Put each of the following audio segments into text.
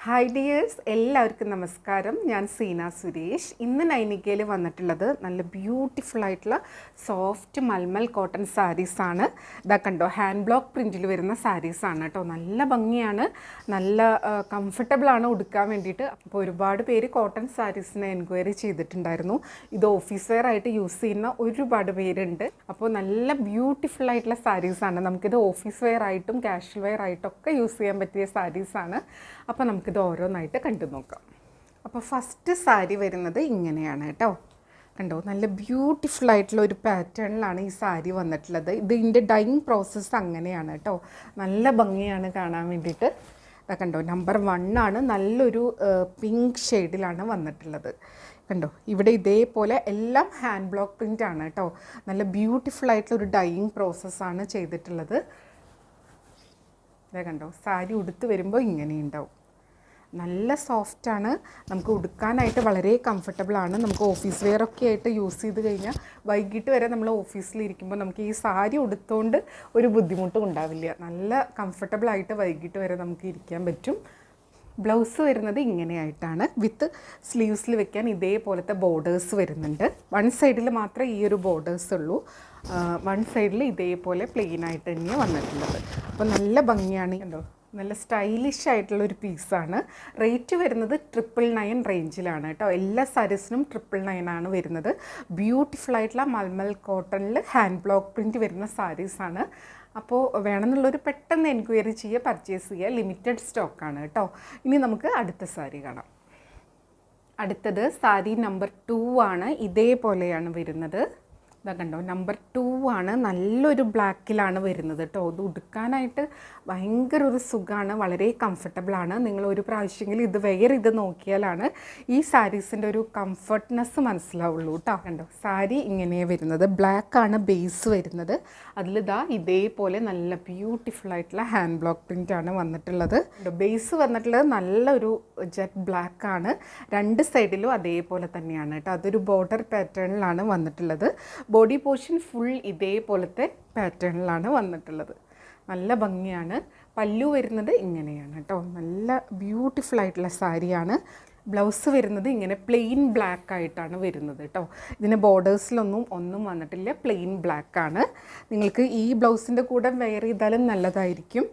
Hi dears, എല്ലാവർക്കും നമസ്കാരം. ഞാൻ സീന സുരേഷ്. ഇന്ന് നൈനിക്കയിൽ വന്നിട്ടുള്ളത് നല്ല ബ്യൂട്ടിഫുൾ ആയിട്ടുള്ള സോഫ്റ്റ് മൽമൽ കോട്ടൺ സാരീസാണ്. ഇതാ കണ്ടോ, ഹാൻഡ് ബ്ലോക്ക് പ്രിൻറ്റിൽ വരുന്ന സാരീസാണ് കേട്ടോ. നല്ല ഭംഗിയാണ്, നല്ല കംഫർട്ടബിളാണ് ഉടുക്കാൻ വേണ്ടിയിട്ട്. അപ്പോൾ ഒരുപാട് പേര് കോട്ടൺ സാരീസിനെ എൻക്വയറി ചെയ്തിട്ടുണ്ടായിരുന്നു. ഇത് ഓഫീസ് വെയർ ആയിട്ട് യൂസ് ചെയ്യുന്ന ഒരുപാട് പേരുണ്ട്. അപ്പോൾ നല്ല ബ്യൂട്ടിഫുൾ ആയിട്ടുള്ള സാരീസാണ്. നമുക്കിത് ഓഫീസ് വെയർ ആയിട്ടും കാഷ്വൽ വെയർ ആയിട്ടൊക്കെ യൂസ് ചെയ്യാൻ പറ്റിയ സാരീസാണ്. അപ്പോൾ നമുക്കിത് ഓരോന്നായിട്ട് കണ്ടു നോക്കാം. അപ്പോൾ ഫസ്റ്റ് സാരി വരുന്നത് ഇങ്ങനെയാണ് കേട്ടോ. കണ്ടോ, നല്ല ബ്യൂട്ടിഫുൾ ആയിട്ടുള്ള ഒരു പാറ്റേണിലാണ് ഈ സാരി വന്നിട്ടുള്ളത്. ഇതിൻ്റെ ഡൈയിങ് പ്രോസസ്സ് അങ്ങനെയാണ് കേട്ടോ. നല്ല ഭംഗിയാണ് കാണാൻ വേണ്ടിയിട്ട്. കണ്ടോ, നമ്പർ 1 ആണ്. നല്ലൊരു പിങ്ക് ഷെയ്ഡിലാണ് വന്നിട്ടുള്ളത്. കണ്ടോ, ഇവിടെ ഇതേപോലെ എല്ലാം ഹാൻഡ് ബ്ലോക്ക് പ്രിൻ്റ് ആണ് കേട്ടോ. നല്ല ബ്യൂട്ടിഫുൾ ആയിട്ടുള്ള ഒരു ഡൈയിങ് പ്രോസസ്സാണ് ചെയ്തിട്ടുള്ളത്. ഇതേ കണ്ടോ, സാരി ഉടുത്ത് വരുമ്പോൾ ഇങ്ങനെയുണ്ടാവും. നല്ല സോഫ്റ്റാണ്, നമുക്ക് ഉടുക്കാനായിട്ട് വളരെ കംഫർട്ടബിളാണ്. നമുക്ക് ഓഫീസ് വെയർ ഒക്കെ ആയിട്ട് യൂസ് ചെയ്ത് കഴിഞ്ഞാൽ വൈകിട്ട് വരെ നമ്മൾ ഓഫീസിലിരിക്കുമ്പോൾ നമുക്ക് ഈ സാരി ഉടുത്തുകൊണ്ട് ഒരു ബുദ്ധിമുട്ടും ഉണ്ടാവില്ല. നല്ല കംഫർട്ടബിളായിട്ട് വൈകിട്ട് വരെ നമുക്ക് ഇരിക്കാൻ പറ്റും. ബ്ലൗസ് വരുന്നത് ഇങ്ങനെയായിട്ടാണ്. വിത്ത് സ്ലീവ്സിൽ വെക്കാൻ ഇതേപോലത്തെ ബോർഡേഴ്സ് വരുന്നുണ്ട്. വൺ സൈഡിൽ മാത്രമേ ഈ ഒരു ബോർഡേഴ്സ് ഉള്ളൂ. വൺ സൈഡിൽ ഇതേപോലെ പ്ലെയിൻ ആയിട്ട് തന്നെയാണ് വന്നിട്ടുള്ളത്. അപ്പോൾ നല്ല ഭംഗിയാണ്. കണ്ടോ, നല്ല സ്റ്റൈലിഷ് ആയിട്ടുള്ളൊരു പീസാണ്. റേറ്റ് വരുന്നത് 999 റേഞ്ചിലാണ് കേട്ടോ. എല്ലാ സാരീസിനും 999 ആണ് വരുന്നത്. ബ്യൂട്ടിഫുൾ ആയിട്ടുള്ള മൽമൽ കോട്ടണിൽ ഹാൻഡ് ബ്ലോക്ക് പ്രിൻറ്റ് വരുന്ന സാരീസാണ്. അപ്പോൾ വേണമെന്നുള്ളൊരു പെട്ടെന്ന് എൻക്വയറി ചെയ്യുക, പർച്ചേസ് ചെയ്യുക. ലിമിറ്റഡ് സ്റ്റോക്കാണ് കേട്ടോ. ഇനി നമുക്ക് അടുത്ത സാരി കാണാം. അടുത്തത് സാരി നമ്പർ 2 ആണ്. ഇതേപോലെയാണ് വരുന്നത്. ഇതാ കണ്ടോ, നമ്പർ 2 ആണ്. നല്ലൊരു ബ്ലാക്കിലാണ് വരുന്നത് കേട്ടോ. ഇത് ഉടുക്കാനായിട്ട് ഭയങ്കര ഒരു സുഖമാണ്, വളരെ കംഫർട്ടബിളാണ്. നിങ്ങൾ ഒരു പ്രാവശ്യമെങ്കിലും ഇത് വെയർ ചെയ്ത് നോക്കിയാലാണ് ഈ സാരീസിൻ്റെ ഒരു കംഫർട്ട്നെസ് മനസ്സിലാവുള്ളൂ കേട്ടോ. കണ്ടോ, സാരി ഇങ്ങനെയാണ് വരുന്നത്. ബ്ലാക്കാണ് ബേസ് വരുന്നത്. അതിലിതാ ഇതേപോലെ നല്ല ബ്യൂട്ടിഫുൾ ആയിട്ടുള്ള ഹാൻഡ് ബ്ലോക്ക് പ്രിൻ്റാണ് വന്നിട്ടുള്ളത്. ബേസ് വന്നിട്ടുള്ളത് നല്ലൊരു ജെറ്റ് ബ്ലാക്കാണ്. രണ്ട് സൈഡിലും അതേപോലെ തന്നെയാണ് കേട്ടോ. അതൊരു ബോർഡർ പാറ്റേണിലാണ് വന്നിട്ടുള്ളത്. ബോഡി പോർഷൻ ഫുൾ ഇതേപോലത്തെ പാറ്റേണിലാണ് വന്നിട്ടുള്ളത്. നല്ല ഭംഗിയാണ്. പല്ലു വരുന്നത് ഇങ്ങനെയാണ് കേട്ടോ. നല്ല ബ്യൂട്ടിഫുൾ ആയിട്ടുള്ള സാരിയാണ്. ബ്ലൗസ് വരുന്നത് ഇങ്ങനെ പ്ലെയിൻ ബ്ലാക്ക് ആയിട്ടാണ് വരുന്നത് കേട്ടോ. ഇതിന് ബോർഡേഴ്സിലൊന്നും വന്നിട്ടില്ല, പ്ലെയിൻ ബ്ലാക്കാണ്. നിങ്ങൾക്ക് ഈ ബ്ലൗസിൻ്റെ കൂടെ വെയർ ചെയ്താലും നല്ലതായിരിക്കും.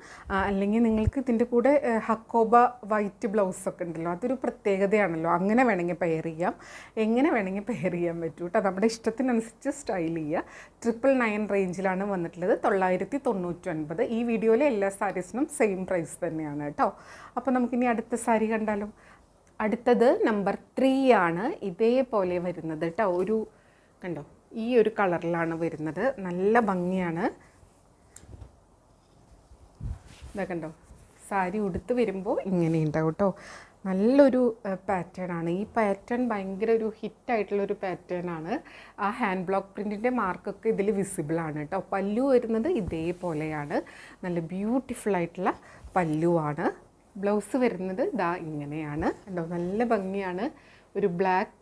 അല്ലെങ്കിൽ നിങ്ങൾക്ക് ഇതിൻ്റെ കൂടെ ഹക്കോബ വൈറ്റ് ബ്ലൗസൊക്കെ ഉണ്ടല്ലോ, അതൊരു പ്രത്യേകതയാണല്ലോ. അങ്ങനെ വേണമെങ്കിൽ പെയർ ചെയ്യാം, എങ്ങനെ വേണമെങ്കിൽ പെയർ ചെയ്യാൻ പറ്റും കേട്ടോ. നമ്മുടെ ഇഷ്ടത്തിനനുസരിച്ച് സ്റ്റൈൽ ചെയ്യുക. 999 റേഞ്ചിലാണ് വന്നിട്ടുള്ളത്. 999. ഈ വീഡിയോയിലെ എല്ലാ സാരീസിനും സെയിം പ്രൈസ് തന്നെയാണ് കേട്ടോ. അപ്പോൾ നമുക്കിനി അടുത്ത സാരി കണ്ടാലോ. അടുത്തത് നമ്പർ 3 ആണ്. ഇതേപോലെ വരുന്നത് കേട്ടോ. ഒരു കണ്ടോ, ഈ ഒരു കളറിലാണ് വരുന്നത്. നല്ല ഭംഗിയാണ്. ഇതാ കണ്ടോ, സാരി ഉടുത്ത് വരുമ്പോൾ ഇങ്ങനെയുണ്ടാവും കേട്ടോ. നല്ലൊരു പാറ്റേൺ ആണ്. ഈ പാറ്റേൺ ഭയങ്കര ഒരു ഹിറ്റായിട്ടുള്ളൊരു പാറ്റേൺ ആണ്. ആ ഹാൻഡ് ബ്ലോക്ക് പ്രിൻറ്റിൻ്റെ മാർക്കൊക്കെ ഇതിൽ വിസിബിളാണ് കേട്ടോ. പല്ലു വരുന്നത് ഇതേപോലെയാണ്. നല്ല ബ്യൂട്ടിഫുൾ ആയിട്ടുള്ള പല്ലുവാണ്. ബ്ലൗസ് വരുന്നത് ഇതാ ഇങ്ങനെയാണ് കേട്ടോ. നല്ല ഭംഗിയാണ്. ഒരു ബ്ലാക്ക്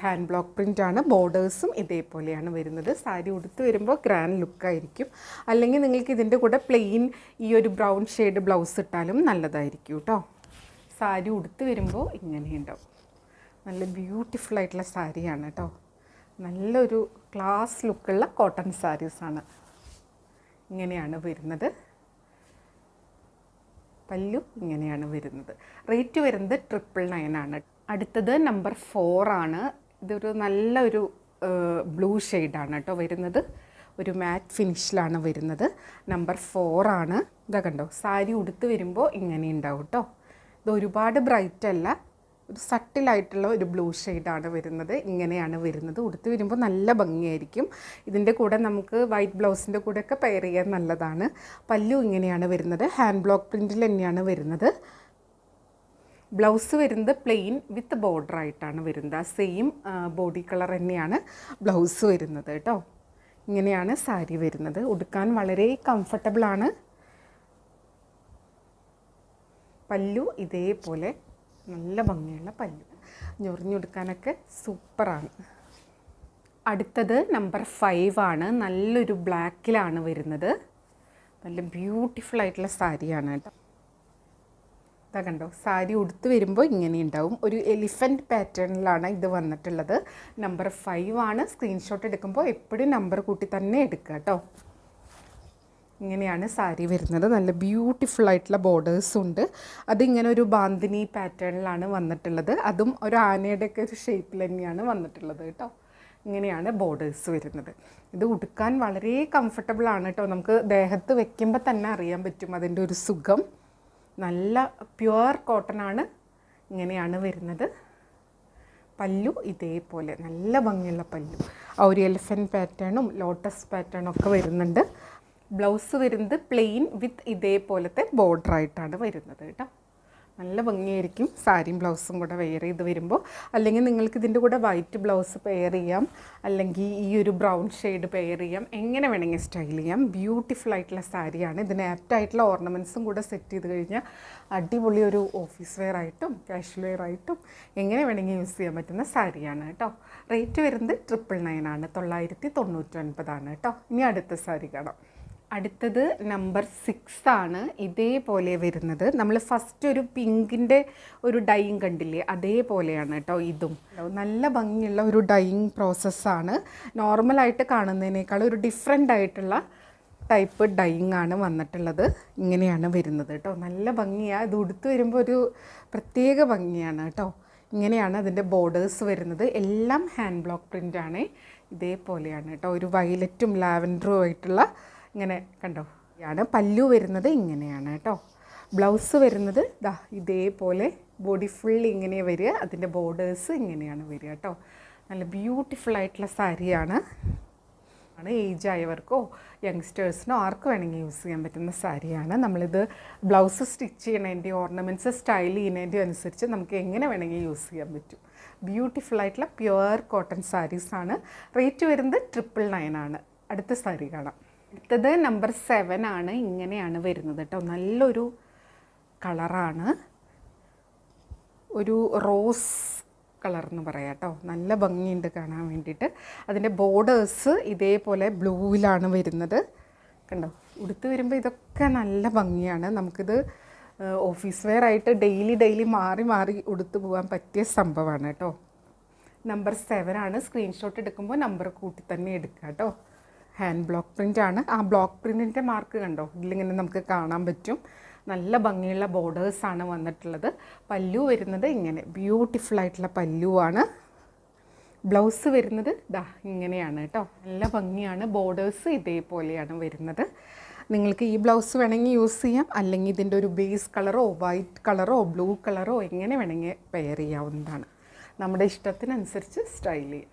ഹാൻഡ് ബ്ലോക്ക് പ്രിൻ്റാണ്. ബോർഡേഴ്സും ഇതേപോലെയാണ് വരുന്നത്. സാരി ഉടുത്ത് വരുമ്പോൾ ഗ്രാൻഡ് ലുക്കായിരിക്കും. അല്ലെങ്കിൽ നിങ്ങൾക്ക് ഇതിൻ്റെ കൂടെ പ്ലെയിൻ ഈ ഒരു ബ്രൗൺ ഷെയ്ഡ് ബ്ലൗസ് ഇട്ടാലും നല്ലതായിരിക്കും കേട്ടോ. സാരി ഉടുത്ത് വരുമ്പോൾ ഇങ്ങനെയുണ്ടാവും. നല്ല ബ്യൂട്ടിഫുൾ ആയിട്ടുള്ള സാരിയാണ് കേട്ടോ. നല്ലൊരു ക്ലാസ് ലുക്കുള്ള കോട്ടൺ സാരീസാണ്. ഇങ്ങനെയാണ് വരുന്നത്. പല്ലു ഇങ്ങനെയാണ് വരുന്നത്. റേറ്റ് വരുന്നത് 999 ആണ്. അടുത്തത് നമ്പർ 4 ആണ്. ഇതൊരു നല്ലൊരു ബ്ലൂ ഷെയ്ഡാണ് കേട്ടോ വരുന്നത്. ഒരു മാറ്റ് ഫിനിഷിലാണ് വരുന്നത്. നമ്പർ 4 ആണ്. ഇതാ കണ്ടോ, സാരി ഉടുത്ത് വരുമ്പോൾ ഇങ്ങനെ ഉണ്ടാവും കേട്ടോ. ഇത് ഒരുപാട് ബ്രൈറ്റ് അല്ല, ഒരു സട്ടിലായിട്ടുള്ള ഒരു ബ്ലൂ ഷെയ്ഡാണ് വരുന്നത്. ഇങ്ങനെയാണ് വരുന്നത്. ഉടുത്ത് വരുമ്പോൾ നല്ല ഭംഗിയായിരിക്കും. ഇതിൻ്റെ കൂടെ നമുക്ക് വൈറ്റ് ബ്ലൗസിൻ്റെ കൂടെയൊക്കെ പെയർ ചെയ്യാൻ നല്ലതാണ്. പല്ലു ഇങ്ങനെയാണ് വരുന്നത്. ഹാൻഡ് ബ്ലോക്ക് പ്രിൻറ്റിൽ തന്നെയാണ് വരുന്നത്. ബ്ലൗസ് വരുന്നത് പ്ലെയിൻ വിത്ത് ബോർഡർ ആയിട്ടാണ് വരുന്നത്. ആ സെയിം ബോഡി കളർ തന്നെയാണ് ബ്ലൗസ് വരുന്നത് കേട്ടോ. ഇങ്ങനെയാണ് സാരി വരുന്നത്. ഉടുക്കാൻ വളരെ കംഫർട്ടബിളാണ്. പല്ലു ഇതേപോലെ നല്ല ഭംഗിയുള്ള പല്ലു. ഞൊറിഞ്ഞെടുക്കാനൊക്കെ സൂപ്പറാണ്. അടുത്തത് നമ്പർ 5 ആണ്. നല്ലൊരു ബ്ലാക്കിലാണ് വരുന്നത്. നല്ല ബ്യൂട്ടിഫുൾ ആയിട്ടുള്ള സാരിയാണ് കേട്ടോ. ഇതാ കണ്ടോ, സാരി ഉടുത്ത് വരുമ്പോൾ ഇങ്ങനെ ഉണ്ടാവും. ഒരു എലിഫൻറ്റ് പാറ്റേണിലാണ് ഇത് വന്നിട്ടുള്ളത്. നമ്പർ 5 ആണ്. സ്ക്രീൻഷോട്ട് എടുക്കുമ്പോൾ എപ്പോഴും നമ്പർ കൂട്ടി തന്നെ എടുക്കുക കേട്ടോ. ഇങ്ങനെയാണ് സാരി വരുന്നത്. നല്ല ബ്യൂട്ടിഫുൾ ആയിട്ടുള്ള ബോർഡേഴ്സും ഉണ്ട്. അതിങ്ങനെ ഒരു ബാന്തിനി പാറ്റേണിലാണ് വന്നിട്ടുള്ളത്. അതും ഒരു ആനയുടെയൊക്കെ ഒരു ഷേപ്പിൽ തന്നെയാണ് വന്നിട്ടുള്ളത് കേട്ടോ. ഇങ്ങനെയാണ് ബോർഡേഴ്സ് വരുന്നത്. ഇത് ഉടുക്കാൻ വളരെ കംഫർട്ടബിളാണ് കേട്ടോ. നമുക്ക് ദേഹത്ത് വെക്കുമ്പോൾ തന്നെ അറിയാൻ പറ്റും അതിൻ്റെ ഒരു സുഖം. നല്ല പ്യുവർ കോട്ടൺ ആണ്. ഇങ്ങനെയാണ് വരുന്നത്. പല്ലു ഇതേപോലെ നല്ല ഭംഗിയുള്ള പല്ലു. ആ ഒരു എലിഫൻറ്റ് പാറ്റേണും ലോട്ടസ് പാറ്റേണും ഒക്കെ വരുന്നുണ്ട്. ബ്ലൗസ് വരുന്നത് പ്ലെയിൻ വിത്ത് ഇതേപോലത്തെ ബോർഡറായിട്ടാണ് വരുന്നത് കേട്ടോ. നല്ല ഭംഗിയായിരിക്കും സാരിയും ബ്ലൗസും കൂടെ വെയർ ചെയ്ത് വരുമ്പോൾ. അല്ലെങ്കിൽ നിങ്ങൾക്ക് ഇതിൻ്റെ കൂടെ വൈറ്റ് ബ്ലൗസ് പെയർ ചെയ്യാം, അല്ലെങ്കിൽ ഈ ഒരു ബ്രൗൺ ഷെയ്ഡ് പെയർ ചെയ്യാം. എങ്ങനെ വേണമെങ്കിൽ സ്റ്റൈൽ ചെയ്യാം. ബ്യൂട്ടിഫുൾ ആയിട്ടുള്ള സാരിയാണ്. ഇതിന് ആപ്റ്റായിട്ടുള്ള ഓർണമെൻറ്റ്സും കൂടെ സെറ്റ് ചെയ്ത് കഴിഞ്ഞാൽ അടിപൊളി ഒരു ഓഫീസ് വെയർ ആയിട്ടും കാഷ്വൽ വെയർ ആയിട്ടും എങ്ങനെ വേണമെങ്കിൽ യൂസ് ചെയ്യാൻ പറ്റുന്ന സാരിയാണ് കേട്ടോ. റേറ്റ് വരുന്നത് 999 ആണ്. 999 ആണ് കേട്ടോ. ഇനി അടുത്ത സാരി കാണാം. അടുത്തത് നമ്പർ 6 ആണ്. ഇതേപോലെ വരുന്നത്. നമ്മൾ ഫസ്റ്റ് ഒരു പിങ്കിൻ്റെ ഒരു ഡൈയിങ് കണ്ടില്ലേ, അതേപോലെയാണ് കേട്ടോ ഇതും. നല്ല ഭംഗിയുള്ള ഒരു ഡൈയിങ് പ്രോസസ്സാണ്. നോർമലായിട്ട് കാണുന്നതിനേക്കാൾ ഒരു ഡിഫറെൻ്റ് ആയിട്ടുള്ള ടൈപ്പ് ഡൈയിങ് ആണ് വന്നിട്ടുള്ളത്. ഇങ്ങനെയാണ് വരുന്നത് കേട്ടോ. നല്ല ഭംഗിയാണ്. ഇത് ഉടുത്ത് വരുമ്പോൾ ഒരു പ്രത്യേക ഭംഗിയാണ് കേട്ടോ. ഇങ്ങനെയാണ് അതിൻ്റെ ബോർഡേഴ്സ് വരുന്നത്. എല്ലാം ഹാൻഡ് ബ്ലോക്ക് പ്രിൻ്റാണ്. ഇതേപോലെയാണ് കേട്ടോ. ഒരു വയലറ്റും ലാവൻഡറും ആയിട്ടുള്ള ഇങ്ങനെ കണ്ടോ ആണ്. പല്ലു വരുന്നത് ഇങ്ങനെയാണ് കേട്ടോ. ബ്ലൗസ് വരുന്നത് ദാ ഇതേപോലെ ബോഡി ഫുൾ ഇങ്ങനെ വരിക. അതിൻ്റെ ബോർഡേഴ്സ് ഇങ്ങനെയാണ് വരിക കേട്ടോ. നല്ല ബ്യൂട്ടിഫുൾ ആയിട്ടുള്ള സാരിയാണ്. ഏജ് ആയവർക്കോ യങ്സ്റ്റേഴ്സിനോ ആർക്ക് വേണമെങ്കിൽ യൂസ് ചെയ്യാൻ പറ്റുന്ന സാരിയാണ്. നമ്മളിത് ബ്ലൗസ് സ്റ്റിച്ച് ചെയ്യണതിൻ്റെ ഓർണമെൻറ്റ്സ് സ്റ്റൈൽ ചെയ്യുന്നതിൻ്റെ അനുസരിച്ച് നമുക്ക് എങ്ങനെ വേണമെങ്കിൽ യൂസ് ചെയ്യാൻ പറ്റും. ബ്യൂട്ടിഫുൾ ആയിട്ടുള്ള പ്യുവർ കോട്ടൺ സാരീസാണ്. റേറ്റ് വരുന്നത് 999 ആണ്. അടുത്ത സാരി കാണാം. അടുത്തത് നമ്പർ 7 ആണ്. ഇങ്ങനെയാണ് വരുന്നത് കേട്ടോ. നല്ലൊരു കളറാണ്. ഒരു റോസ് കളർ എന്ന് പറയാം കേട്ടോ. നല്ല ഭംഗിയുണ്ട് കാണാൻ വേണ്ടിയിട്ട്. അതിൻ്റെ ബോർഡേഴ്സ് ഇതേപോലെ ബ്ലൂവിലാണ് വരുന്നത്. കണ്ടോ, ഉടുത്ത് വരുമ്പോൾ ഇതൊക്കെ നല്ല ഭംഗിയാണ്. നമുക്കിത് ഓഫീസ് വെയർ ആയിട്ട് ഡെയിലി മാറി മാറി ഉടുത്ത് പോകാൻ പറ്റിയ സംഭവമാണ് കേട്ടോ. നമ്പർ 7 ആണ്. സ്ക്രീൻഷോട്ട് എടുക്കുമ്പോൾ നമ്പർ കൂട്ടി തന്നെ എടുക്കുക കേട്ടോ. ഹാൻഡ് ബ്ലോക്ക് പ്രിൻ്റാണ്. ആ ബ്ലോക്ക് പ്രിൻറ്റിൻ്റെ മാർക്ക് കണ്ടോ ഇതിലിങ്ങനെ നമുക്ക് കാണാൻ പറ്റും. നല്ല ഭംഗിയുള്ള ബോർഡേഴ്സാണ് വന്നിട്ടുള്ളത്. പല്ലു വരുന്നത് ഇങ്ങനെ ബ്യൂട്ടിഫുൾ ആയിട്ടുള്ള പല്ലുവാണ്. ബ്ലൗസ് വരുന്നത് ദാ ഇങ്ങനെയാണ് കേട്ടോ. നല്ല ഭംഗിയാണ്. ബോർഡേഴ്സ് ഇതേപോലെയാണ് വരുന്നത്. നിങ്ങൾക്ക് ഈ ബ്ലൗസ് വേണമെങ്കിൽ യൂസ് ചെയ്യാം, അല്ലെങ്കിൽ ഇതിൻ്റെ ഒരു ബേസ് കളറോ വൈറ്റ് കളറോ ബ്ലൂ കളറോ എങ്ങനെ വേണമെങ്കിൽ പെയർ ചെയ്യാവുന്നതാണ്. നമ്മുടെ ഇഷ്ടത്തിനനുസരിച്ച് സ്റ്റൈൽ ചെയ്യാം.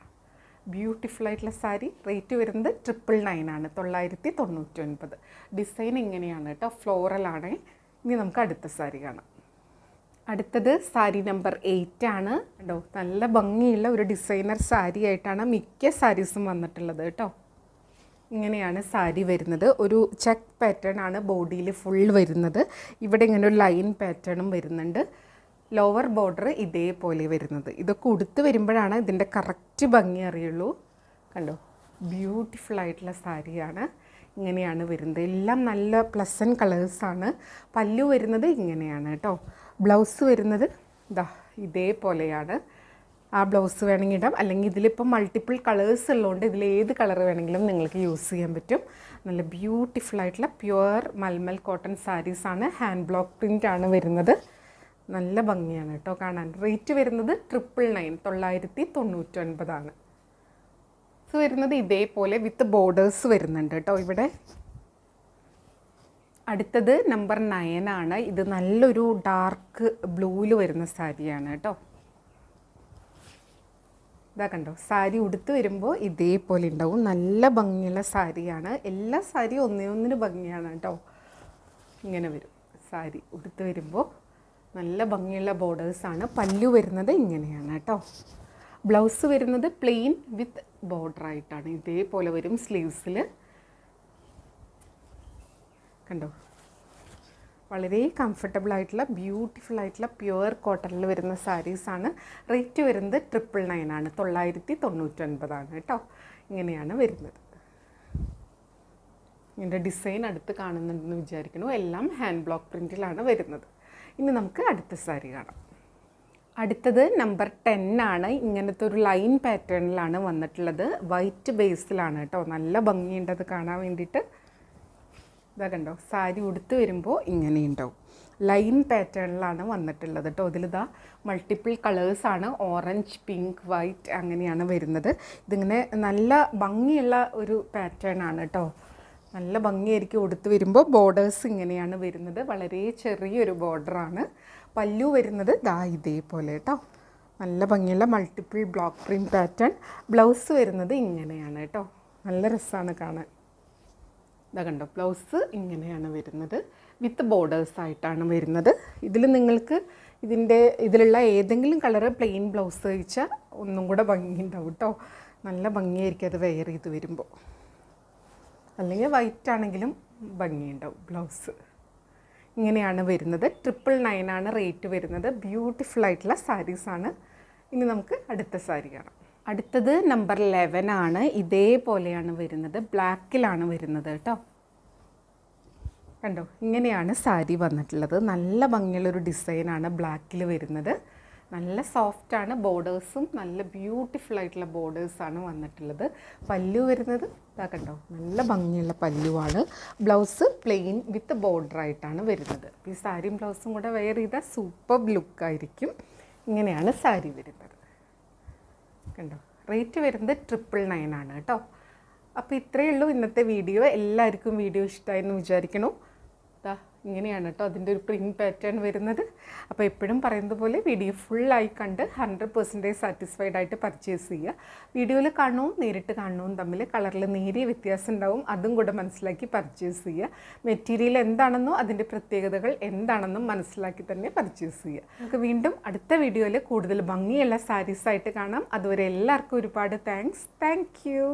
ബ്യൂട്ടിഫുൾ ആയിട്ടുള്ള സാരി. റേറ്റ് വരുന്നത് 999 ആണ്. 999. ഡിസൈൻ ഇങ്ങനെയാണ് കേട്ടോ. ഫ്ലോറലാണ്. ഇനി നമുക്ക് അടുത്ത സാരി കാണാം. അടുത്തത് സാരി നമ്പർ 8 ആണ് കേട്ടോ. നല്ല ഭംഗിയുള്ള ഒരു ഡിസൈനർ സാരി ആയിട്ടാണ് മിക്ക സാരീസും വന്നിട്ടുള്ളത് കേട്ടോ. ഇങ്ങനെയാണ് സാരി വരുന്നത്. ഒരു ചെക്ക് പാറ്റേൺ ആണ് ബോഡിയിൽ ഫുൾ വരുന്നത്. ഇവിടെ ഇങ്ങനെ ഒരു ലൈൻ പാറ്റേണും വരുന്നുണ്ട്. ലോവർ ബോർഡർ ഇതേപോലെ വരുന്നത്. ഇതൊക്കെ ഉടുത്ത് വരുമ്പോഴാണ് ഇതിൻ്റെ കറക്റ്റ് ഭംഗി അറിയുള്ളൂ. കണ്ടോ, ബ്യൂട്ടിഫുൾ ആയിട്ടുള്ള സാരിയാണ്. ഇങ്ങനെയാണ് വരുന്നത്. എല്ലാം നല്ല പ്ലസൻറ്റ് കളേഴ്സാണ്. പല്ലു വരുന്നത് ഇങ്ങനെയാണ് കേട്ടോ. ബ്ലൗസ് വരുന്നത് ഇതാ ഇതേപോലെയാണ്. ആ ബ്ലൗസ് വേണമെങ്കിൽ ഇടാം, അല്ലെങ്കിൽ ഇതിലിപ്പോൾ മൾട്ടിപ്പിൾ കളേഴ്സ് ഉള്ളതുകൊണ്ട് ഇതിലേത് കളർ വേണമെങ്കിലും നിങ്ങൾക്ക് യൂസ് ചെയ്യാൻ പറ്റും. നല്ല ബ്യൂട്ടിഫുൾ ആയിട്ടുള്ള പ്യുവർ മൽമൽ കോട്ടൺ സാരീസാണ്. ഹാൻഡ് ബ്ലോക്ക് പ്രിൻ്റാണ് വരുന്നത്. നല്ല ഭംഗിയാണ് കേട്ടോ കാണാൻ. റേറ്റ് വരുന്നത് 999 ആണ്. ഇത് വരുന്നത് ഇതേപോലെ വിത്ത് ബോർഡേഴ്സ് വരുന്നുണ്ട് കേട്ടോ ഇവിടെ. അടുത്തത് നമ്പർ 9 ആണ്. ഇത് നല്ലൊരു ഡാർക്ക് ബ്ലൂവിൽ വരുന്ന സാരിയാണ് കേട്ടോ. ഇതാ കണ്ടോ, സാരി ഉടുത്ത് വരുമ്പോൾ ഇതേപോലെ ഉണ്ടാവും. നല്ല ഭംഗിയുള്ള സാരിയാണ്. എല്ലാ സാരിയും ഒന്നിനൊന്നിന് ഭംഗിയാണ് കേട്ടോ. ഇങ്ങനെ വരും സാരി ഉടുത്ത് വരുമ്പോൾ. നല്ല ഭംഗിയുള്ള ബോർഡേഴ്സാണ്. പല്ലു വരുന്നത് ഇങ്ങനെയാണ് കേട്ടോ. ബ്ലൗസ് വരുന്നത് പ്ലെയിൻ വിത്ത് ബോർഡറായിട്ടാണ്. ഇതേപോലെ വരും സ്ലീവ്സിൽ. കണ്ടോ, വളരെ കംഫർട്ടബിൾ ആയിട്ടുള്ള ബ്യൂട്ടിഫുൾ ആയിട്ടുള്ള പ്യുവർ കോട്ടണിൽ വരുന്ന സാരീസാണ്. റേറ്റ് വരുന്നത് 999 ആണ്. 999 ആണ് കേട്ടോ. ഇങ്ങനെയാണ് വരുന്നത്. ഇതിൻ്റെ ഡിസൈൻ അടുത്ത് കാണുന്നുണ്ടെന്ന് വിചാരിക്കുന്നു. എല്ലാം ഹാൻഡ് ബ്ലോക്ക് പ്രിൻറ്റിലാണ് വരുന്നത്. ഇനി നമുക്ക് അടുത്ത സാരി കാണാം. അടുത്തത് നമ്പർ 10 ആണ്. ഇങ്ങനത്തെ ഒരു ലൈൻ പാറ്റേണിലാണ് വന്നിട്ടുള്ളത്. വൈറ്റ് ബേസിലാണ് കേട്ടോ. നല്ല ഭംഗിയുണ്ട് അത് കാണാൻ വേണ്ടിയിട്ട്. ഇതാ കണ്ടോ, സാരി ഉടുത്ത് വരുമ്പോൾ ഇങ്ങനെ ഉണ്ടാവും. ലൈൻ പാറ്റേണിലാണ് വന്നിട്ടുള്ളത് കേട്ടോ. ഇതിലിതാ മൾട്ടിപ്പിൾ കളേഴ്സാണ്. ഓറഞ്ച്, പിങ്ക്, വൈറ്റ് അങ്ങനെയാണ് വരുന്നത്. ഇതിങ്ങനെ നല്ല ഭംഗിയുള്ള ഒരു പാറ്റേൺ ആണ് കേട്ടോ. നല്ല ഭംഗിയായിരിക്കും ഉടുത്ത് വരുമ്പോൾ. ബോർഡേഴ്സ് ഇങ്ങനെയാണ് വരുന്നത്. വളരെ ചെറിയൊരു ബോർഡറാണ്. പല്ലു വരുന്നത് ദാ ഇതേപോലെ കേട്ടോ. നല്ല ഭംഗിയുള്ള multiple block print pattern. Blouse വരുന്നത് ഇങ്ങനെയാണ് കേട്ടോ. നല്ല രസമാണ് കാണാൻ. ഇതാ കണ്ടോ, ബ്ലൗസ് ഇങ്ങനെയാണ് വരുന്നത്. വിത്ത് ബോർഡേഴ്സ് ആയിട്ടാണ് വരുന്നത്. ഇതിൽ നിങ്ങൾക്ക് ഇതിലുള്ള ഏതെങ്കിലും കളറ് പ്ലെയിൻ ബ്ലൗസ് തയ്ച്ചാൽ ഒന്നും കൂടെ ഭംഗിയുണ്ടാവും കേട്ടോ. നല്ല ഭംഗിയായിരിക്കും അത് വെയർ ചെയ്ത് വരുമ്പോൾ. അല്ലെങ്കിൽ വൈറ്റ് ആണെങ്കിലും ഭംഗിയുണ്ടാവും. ബ്ലൗസ് ഇങ്ങനെയാണ് വരുന്നത്. 999 ആണ് റേറ്റ് വരുന്നത്. ബ്യൂട്ടിഫുൾ ആയിട്ടുള്ള സാരീസാണ്. ഇനി നമുക്ക് അടുത്ത സാരി കാണാം. അടുത്തത് നമ്പർ 11 ആണ്. ഇതേപോലെയാണ് വരുന്നത്. ബ്ലാക്കിലാണ് വരുന്നത് കേട്ടോ. കണ്ടോ, ഇങ്ങനെയാണ് സാരി വന്നിട്ടുള്ളത്. നല്ല ഭംഗിയുള്ളൊരു ഡിസൈനാണ് ബ്ലാക്കിൽ വരുന്നത്. നല്ല സോഫ്റ്റാണ്. ബോർഡേഴ്സും നല്ല ബ്യൂട്ടിഫുൾ ആയിട്ടുള്ള ബോർഡേഴ്സാണ് വന്നിട്ടുള്ളത്. പല്ലു വരുന്നത് ഇതാ കണ്ടോ, നല്ല ഭംഗിയുള്ള പല്ലുവാണ്. ബ്ലൗസ് പ്ലെയിൻ വിത്ത് ബോർഡറായിട്ടാണ് വരുന്നത്. ഈ സാരിയും ബ്ലൗസും കൂടെ വെയർ ചെയ്താൽ സൂപ്പർ ലുക്കായിരിക്കും. ഇങ്ങനെയാണ് സാരി വരുന്നത്. കണ്ടോ, റേറ്റ് വരുന്നത് 999 ആണ് കേട്ടോ. അപ്പോൾ ഇത്രയേ ഉള്ളൂ ഇന്നത്തെ വീഡിയോ. എല്ലാവർക്കും വീഡിയോ ഇഷ്ടമായെന്ന് വിചാരിക്കണു. ഇങ്ങനെയാണ് കേട്ടോ അതിൻ്റെ ഒരു പ്രിൻറ്റ് പാറ്റേൺ വരുന്നത്. അപ്പോൾ എപ്പോഴും പറയുന്നത് പോലെ വീഡിയോ ഫുള്ളായി കണ്ട് 100% സാറ്റിസ്ഫൈഡ് ആയിട്ട് പർച്ചേസ് ചെയ്യുക. വീഡിയോയിൽ കാണുന്നതും നേരിട്ട് കാണുന്നതും തമ്മിൽ കളറിൽ നേരിയ വ്യത്യാസം ഉണ്ടാവും. അതും കൂടെ മനസ്സിലാക്കി പർച്ചേസ് ചെയ്യുക. മെറ്റീരിയൽ എന്താണെന്നോ അതിൻ്റെ പ്രത്യേകതകൾ എന്താണെന്നും മനസ്സിലാക്കി തന്നെ പർച്ചേസ് ചെയ്യുക. നമുക്ക് വീണ്ടും അടുത്ത വീഡിയോയിൽ കൂടുതൽ ഭംഗിയുള്ള സാരീസായിട്ട് കാണാം. അതുവരെ എല്ലാവർക്കും ഒരുപാട് താങ്ക്സ്. Thank you.